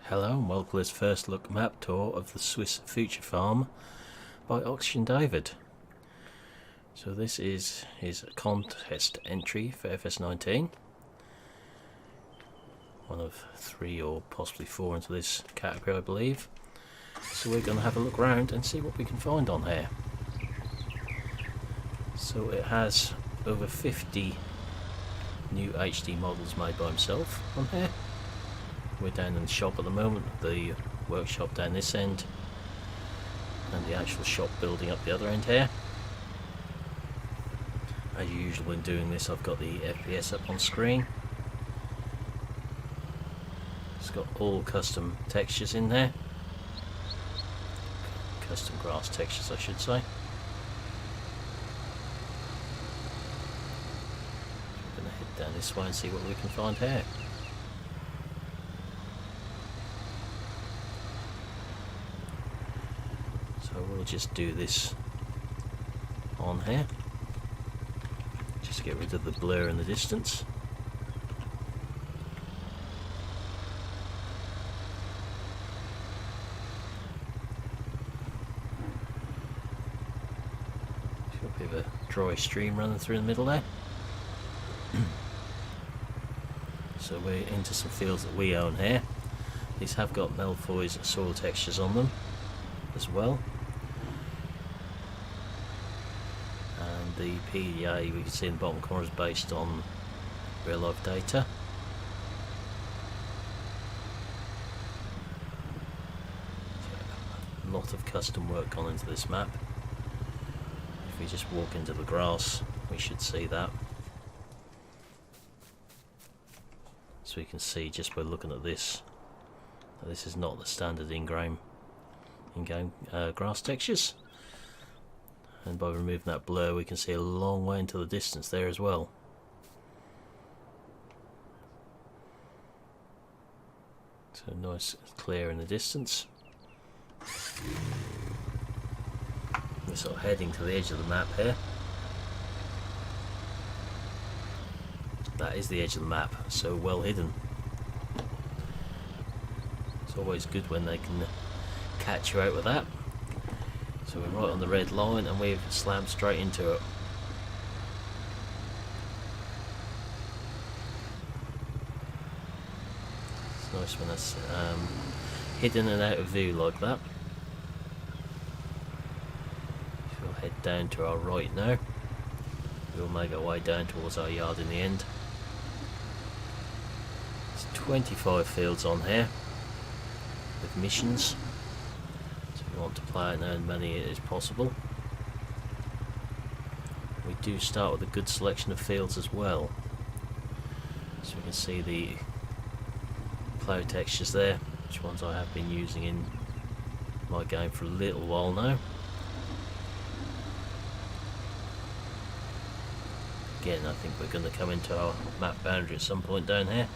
Hello and welcome to this first look map tour of the Swiss Future Farm by OxygenDavid. So this is his contest entry for FS19. One of 3 or possibly 4 into this category, I believe. So we're going to have a look around and see what we can find on here. So it has over 50 new HD models made by himself on here. We're down in the shop at the moment, the workshop down this end, and the actual shop building up the other end here. As usual when doing this, I've got the FPS up on screen. It's got all custom textures in there. Custom grass textures, I should say. I'm going to head down this way and see what we can find here. So we'll just do this on here, just to get rid of the blur in the distance. Got a bit of a dry stream running through the middle there. So we're into some fields that we own here. These have got Malfoy's soil textures on them as well. The PDA we can see in the bottom corner is based on real life data. So a lot of custom work gone into this map. If we just walk into the grass, we should see that. So we can see just by looking at this that this is not the standard in-game grass textures. And by removing that blur we can see a long way into the distance there as well. So nice clear in the distance. We're sort of heading to the edge of the map here. That is the edge of the map, so well hidden. It's always good when they can catch you out with that. So we're right on the red line and we've slammed straight into it. It's nice when that's hidden and out of view like that. We'll head down to our right now. We'll make our way down towards our yard in the end. There's 25 fields on here with missions. Want to play out now as many as possible. We do start with a good selection of fields as well, so we can see the plough textures there, which ones I have been using in my game for a little while now. Again, I think we're going to come into our map boundary at some point down here.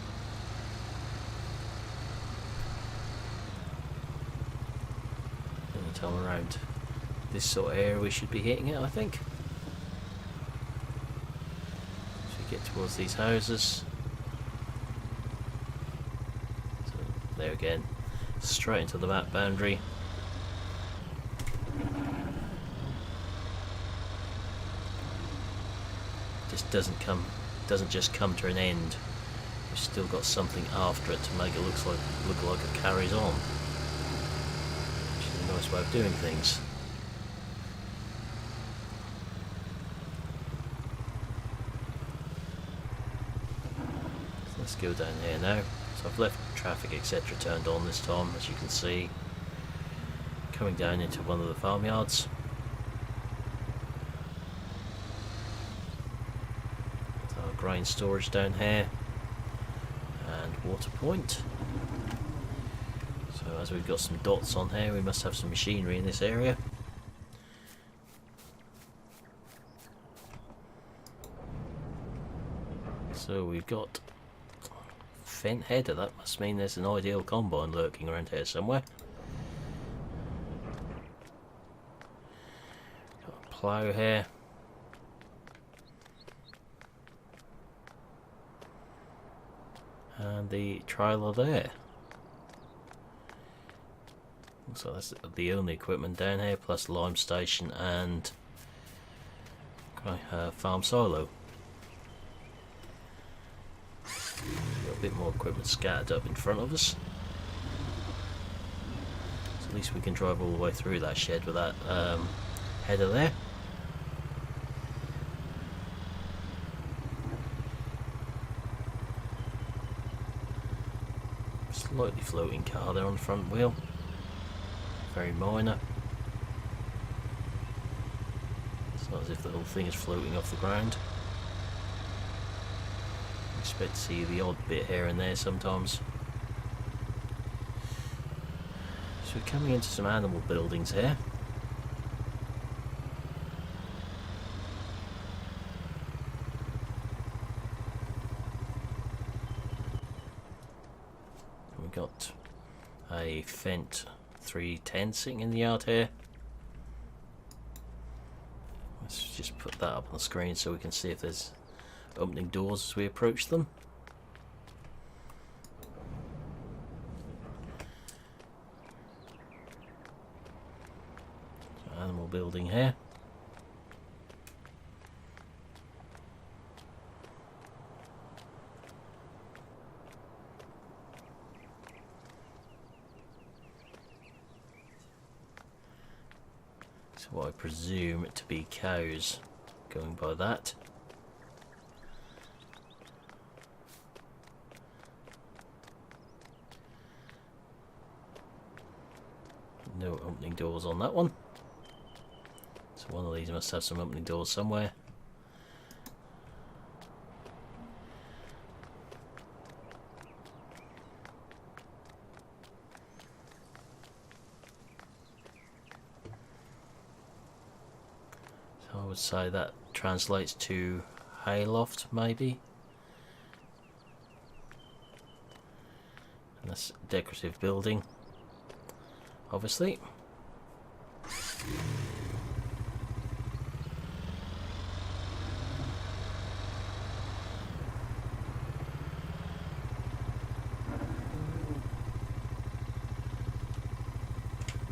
Around this sort of area we should be hitting it, I think. As we get towards these houses. So there again, straight into the map boundary. Just doesn't just come to an end. We've still got something after it to make it look like it carries on. Nice way of doing things. So let's go down here now. So I've left traffic etc. turned on this time, as you can see. Coming down into one of the farmyards. So our grain storage down here and water point. So as we've got some dots on here, we must have some machinery in this area. So we've got Fent header, that must mean there's an ideal combine lurking around here somewhere. Got a plough here. And the trailer there. So that's the only equipment down here, plus lime station and farm silo. Got a bit more equipment scattered up in front of us. So at least we can drive all the way through that shed with that header there. Slightly floating car there on the front wheel. Very minor. It's not as if the whole thing is floating off the ground. Expect to see the odd bit here and there sometimes. So we're coming into some animal buildings here. We've got a Fent 310 sitting in the yard here. Let's just put that up on the screen so we can see if there's opening doors as we approach them. So animal building here. So what I presume to be cows, going by that. No opening doors on that one. So one of these must have some opening doors somewhere. So I would say that translates to hayloft maybe. And that's a decorative building. Obviously.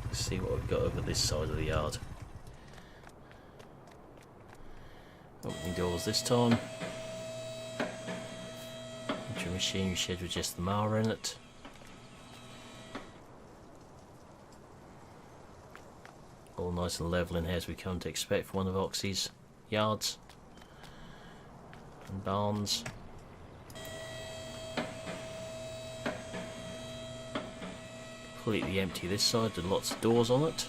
Let's see what we've got over this side of the yard. Opening doors this time. Into a machinery shed with just the mower in it. All nice and level in here as we come to expect from one of Oxy's yards and barns. Completely empty this side with lots of doors on it.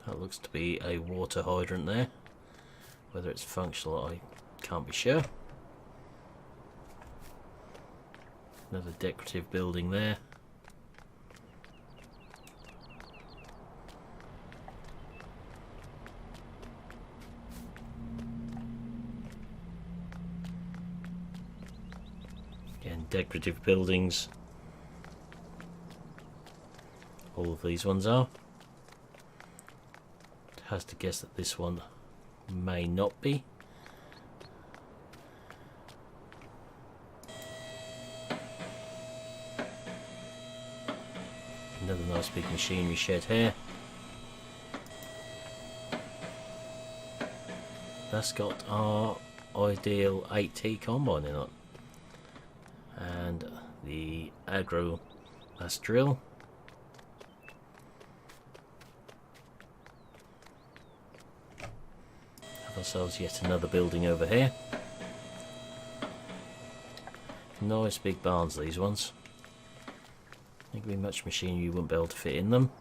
That looks to be a water hydrant there. Whether it's functional I can't be sure. Another decorative building there. Again, decorative buildings. All of these ones are. It has to guess that this one may not be. Another nice big machinery shed here. That's got our ideal 8T combine in it. And the aggro mass drill. Have ourselves yet another building over here. Nice big barns, these ones. There'd be much machinery you wouldn't be able to fit in them.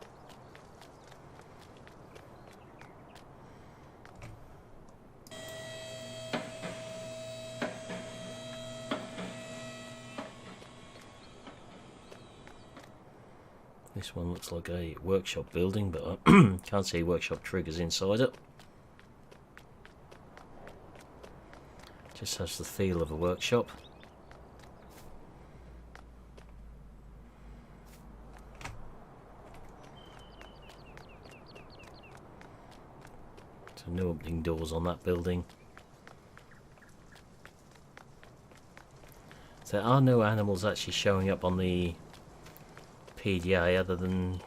This one looks like a workshop building, but I can't see workshop triggers inside it. Just has the feel of a workshop. So no opening doors on that building. There are no animals actually showing up on the PDA other than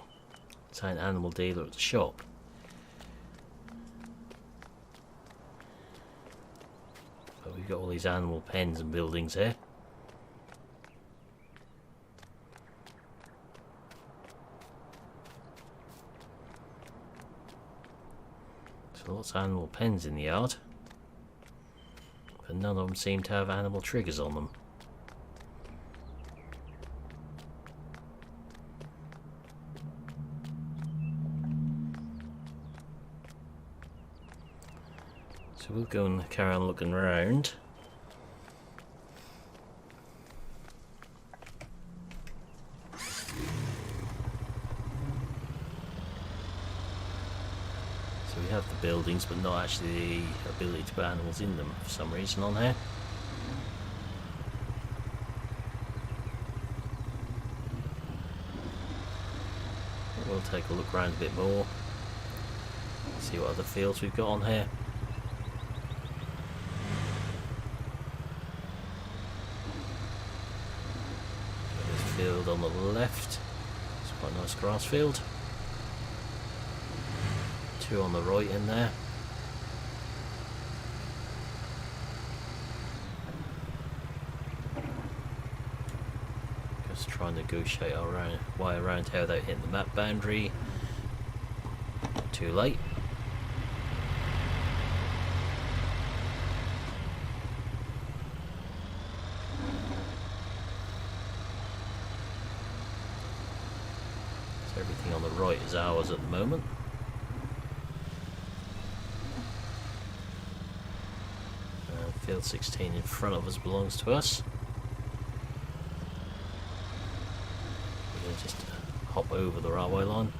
saying animal dealer at the shop. But we've got all these animal pens and buildings here. So lots of animal pens in the yard, but none of them seem to have animal triggers on them. So we'll go and carry on looking around. So we have the buildings, but not actually the ability to put animals in them for some reason on here. We'll take a look around a bit more. See what other fields we've got on here. This field on the left, it's quite a nice grass field. Two on the right in there. Just try and negotiate our way around here without hitting the map boundary. Too late. So everything on the right is ours at the moment. Field 16 in front of us belongs to us. We're going to just hop over the railway line.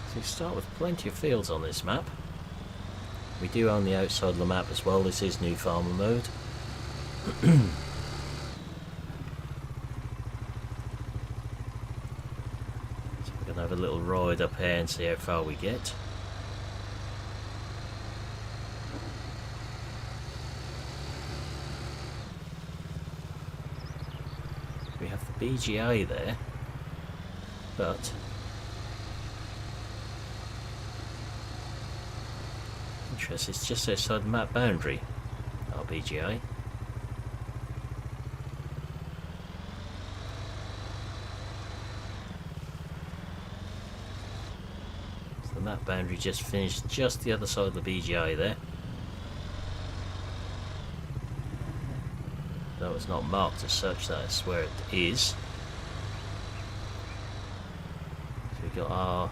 So we start with plenty of fields on this map. We do own the outside of the map as well. This is new farmer mode. Have a little ride up here and see how far we get. We have the BGA there, but interesting, it's just outside the map boundary, our BGA. That boundary just finished just the other side of the BGA there. Though it's not marked as such, that's where it is. So we've got our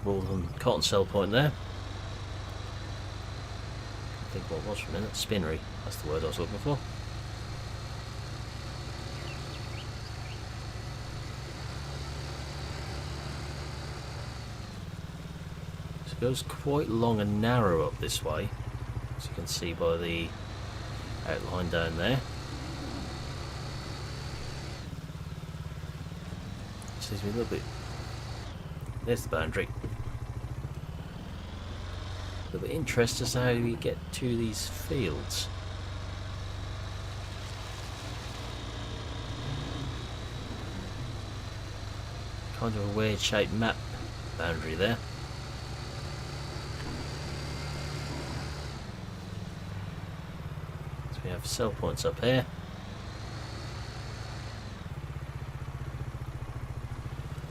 wool and cotton sell point there. I think what it was for a minute, spinnery, that's the word I was looking for. It goes quite long and narrow up this way, as you can see by the outline down there. Seems to be a little bit. There's the boundary. A little bit interested as to how we get to these fields. Kind of a weird shaped map boundary there. We have sell points up here.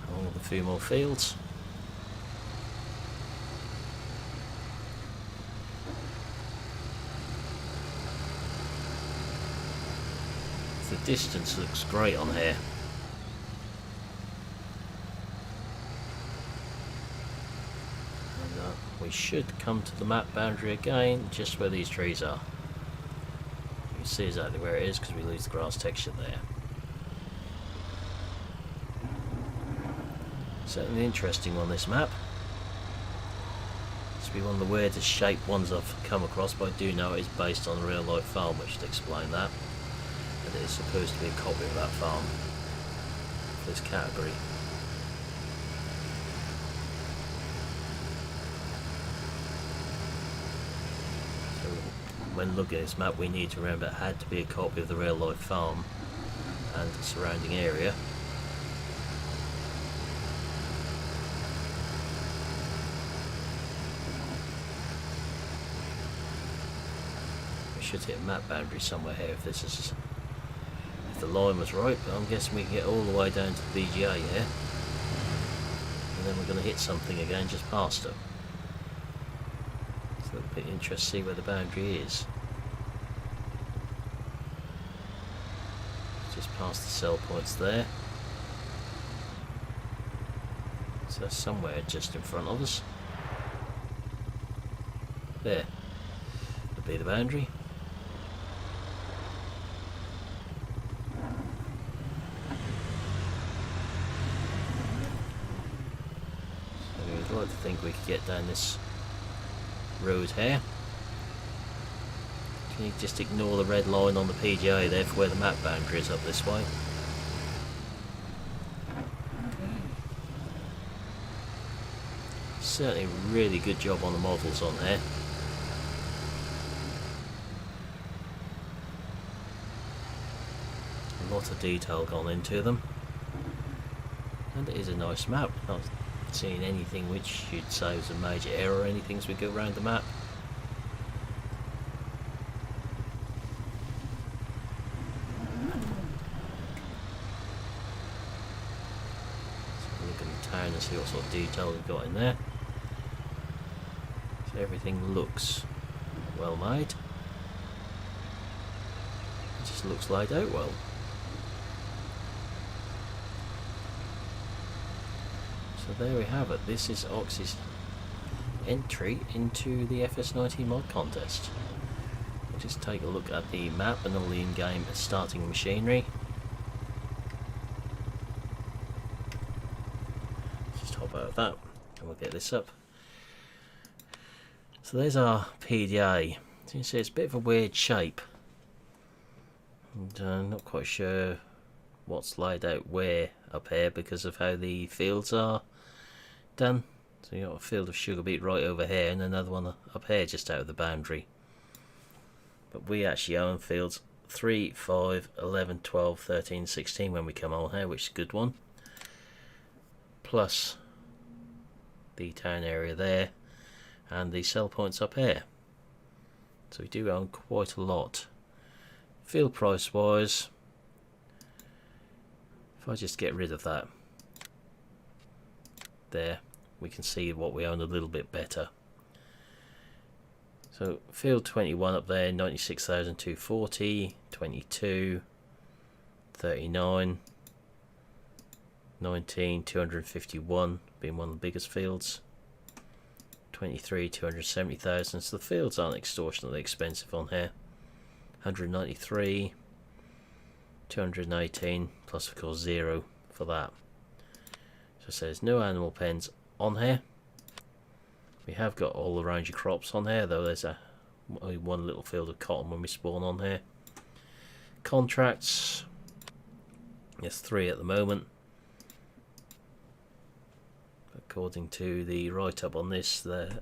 Along with a few more fields. The distance looks great on here. And we should come to the map boundary again, just where these trees are. You can see exactly where it is because we lose the grass texture there. Certainly an interesting one, this map. It's be one of the weirdest shaped ones I've come across, but I do know it is based on a real life farm, which should explain that. And it is supposed to be a copy of that farm. for this category. So when looking at this map, we need to remember it had to be a copy of the real life farm and the surrounding area. We should hit a map boundary somewhere here if this is, if the line was right, but I'm guessing we can get all the way down to the BGA here, and then we're going to hit something again just past it. It's a little bit interesting to see where the boundary is. Just past the cell points there. So somewhere just in front of us. There. Would be the boundary. So I'd like to think we could get down this road here. Can you just ignore the red line on the PGA there for where the map boundary is up this way? Certainly really good job on the models on there. A lot of detail gone into them. And it is a nice map. Not seeing anything which you'd say was a major error or anything as we go around the map. And see what sort of detail we've got in there. So everything looks well made. It just looks laid out well. So there we have it. This is Oxy's entry into the FS19 mod contest. We'll just take a look at the map and all the in-game starting machinery. Out that, and we'll get this up. So there's our PDA. So you see it's a bit of a weird shape, and not quite sure what's laid out where up here because of how the fields are done. So you've got a field of sugar beet right over here and another one up here just out of the boundary. But we actually own fields 3, 5, 11, 12, 13, 16 when we come on here, which is a good one. Plus the town area there and the sell points up here. So we do own quite a lot. Field price wise, if I just get rid of that there, we can see what we own a little bit better. So field 21 up there, 96,240, 22, 39, 19, 251 being one of the biggest fields, 23, 270,000. So the fields aren't extortionately expensive on here. 193, 218 plus of course 0 for that. So it says no animal pens on here. We have got all the range of crops on here, though there's only one little field of cotton when we spawn on here. Contracts, yes, 3 at the moment. According to the write-up on this, the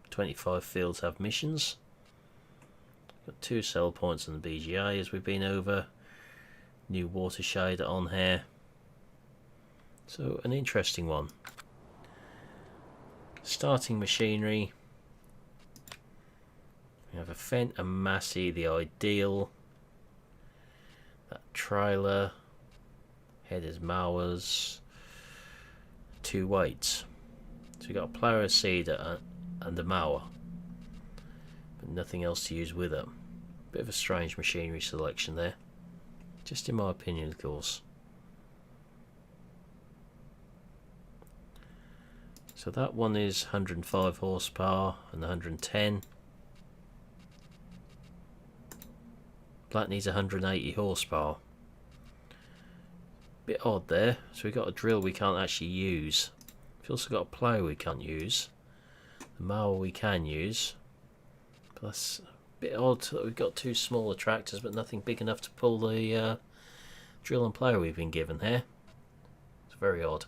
25 fields have missions. Got 2 sell points on the BGA as we've been over. New watershed on here. So an interesting one. Starting machinery. We have a Fendt, a Massey, the Ideal. That trailer. Headers, mowers. 2 weights. So we've got a plough, a seeder and a mower, but nothing else to use with them. Bit of a strange machinery selection there, just in my opinion of course. So that one is 105 horsepower and 110. That needs 180 horsepower. Bit odd there. So we've got a drill we can't actually use. We've also got a plough we can't use. The mower we can use. But that's a bit odd that we've got 2 smaller tractors but nothing big enough to pull the drill and plough we've been given here. very odd.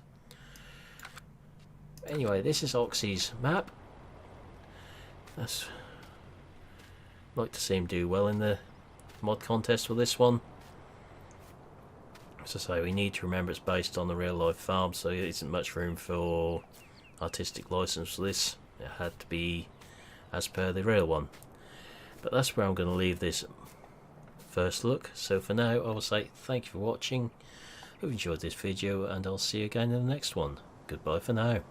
Anyway, this is Oxy's map. That's like to see him do well in the mod contest for this one. As I say, we need to remember it's based on the real life farm, so there isn't much room for artistic license for this. It had to be as per the real one. But that's where I'm going to leave this first look. So for now, I will say thank you for watching. Hope you enjoyed this video, and I'll see you again in the next one. Goodbye for now.